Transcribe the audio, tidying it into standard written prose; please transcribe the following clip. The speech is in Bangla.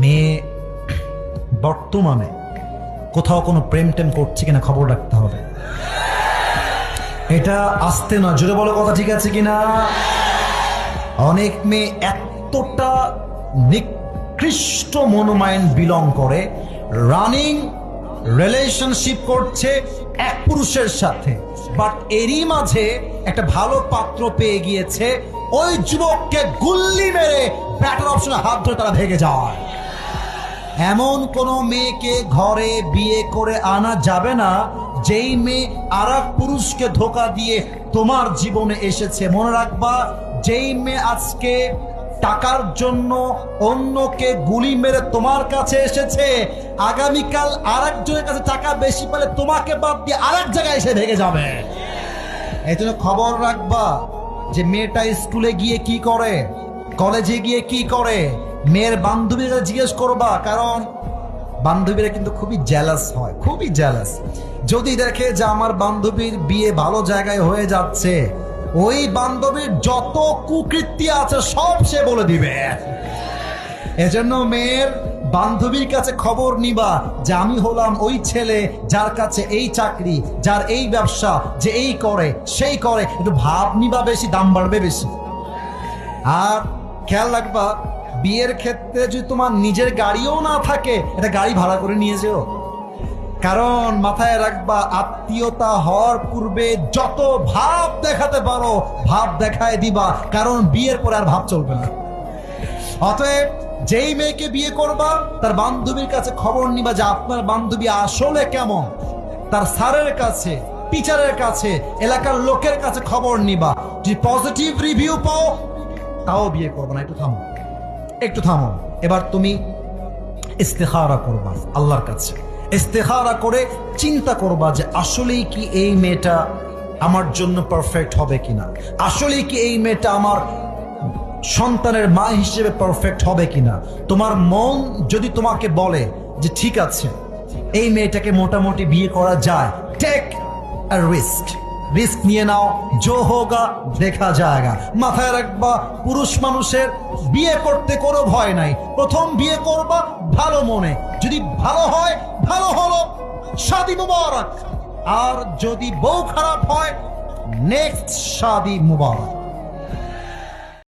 মেয়ে বর্তমানে কোথাও কোনো প্রেম টেম করছে কিনা খবর রাখতে হবে। এটা আসতে না, জোরে বলো কথা ঠিক আছে কিনা। অনেক মেয়ে এতটা নিকৃষ্ট মনোমাইন্ড বিলং করে, রানিং রিলেশনশিপ করছে এক পুরুষের সাথে, বাট এরই মাঝে একটা ভালো পাত্র পেয়ে গিয়েছে, ওই যুবককে গুল্লি মেরে ব্যাটার অপশনে হাত ধরে তারা ভেগে যায়। এমন কোন মেয়েকে ঘরে বিয়ে করে আনা যাবে না যেই মেয়ে আর এক পুরুষকে ধোকা দিয়ে তোমার জীবনে এসেছে। মনে রাখবা, যেই মেয়ে আজকে টাকার জন্য অন্যকে গুলি মেরে তোমার কাছে এসেছে, আগামীকাল আর একজনের কাছে টাকা বেশি পেলে তোমাকে বাদ দিয়ে আর এক জায়গায় এসে ভেগে যাবে। এই জন্য খবর রাখবা যে মেয়েটা স্কুলে গিয়ে কি করে, কলেজে গিয়ে কি করে। মেয়ের বান্ধবীরা জিজ্ঞেস করবা, কারণ বান্ধবীরা কিন্তু খুবই জেলাস হয়, খুবই জেলাস। যদি দেখে যে আমার বান্ধবীর বিয়ে ভালো জায়গায় হয়ে যাচ্ছে, ওই বান্ধবীর যত কুকৃতি আছে সব সে বলে দিবে। এজন্য মেয়ের বান্ধবীর কাছে খবর নিবা যে আমি হলাম ওই ছেলে যার কাছে এই চাকরি, যার এই ব্যবসা, যে এই করে সেই করে, একটু ভাব নিবা বেশি, দাম বাড়বে বেশি। আর খেয়াল রাখবা, বিয়ের ক্ষেত্রে যদি তোমার নিজের গাড়িও না থাকে, এটা গাড়ি ভাড়া করে নিয়ে যেও। কারণ মাথায় রাখবা, আত্মীয়তা হওয়ার পূর্বে যত ভাব দেখাতে পারো ভাব দেখায় দিবা, কারণ বিয়ের পরে আর ভাব চলবে না। অতএব যেই মেয়েকে বিয়ে করবা তার বান্ধবীর কাছে খবর নিবা যে আপনার বান্ধবী আসলে কেমন। তার স্যারের কাছে, টিচারের কাছে, এলাকার লোকের কাছে খবর নিবা। যদি পজিটিভ রিভিউ পাও তাও বিয়ে করবো না। একটু থামো, একটু থামো। এবার তুমি ইস্তেখারা করবা আল্লাহর কাছে। ইস্তেখারা করে চিন্তা করবা যে আসলেই কি এই মেয়েটা আমার জন্য পারফেক্ট হবে কিনা, আসলেই কি এই মেয়েটা আমার সন্তানের মা হিসেবে পারফেক্ট হবে কিনা। তোমার মন যদি তোমাকে বলে যে ঠিক আছে এই মেয়েটাকে মোটামুটি বিয়ে করা যায়, টেক আ রিস্ক, রিস্ক নিয়ে নাও, জো হোগা দেখা যায়গা। মাথায় রাখবা, পুরুষ মানুষের বিয়ে করতে কোনো ভয় নাই। প্রথম বিয়ে করবা ভালো মনে, যদি ভালো হয় ভালো হলো, শাদী মুবারক। আর যদি বউ খারাপ হয়, নেক্সট শাদী মুবারক।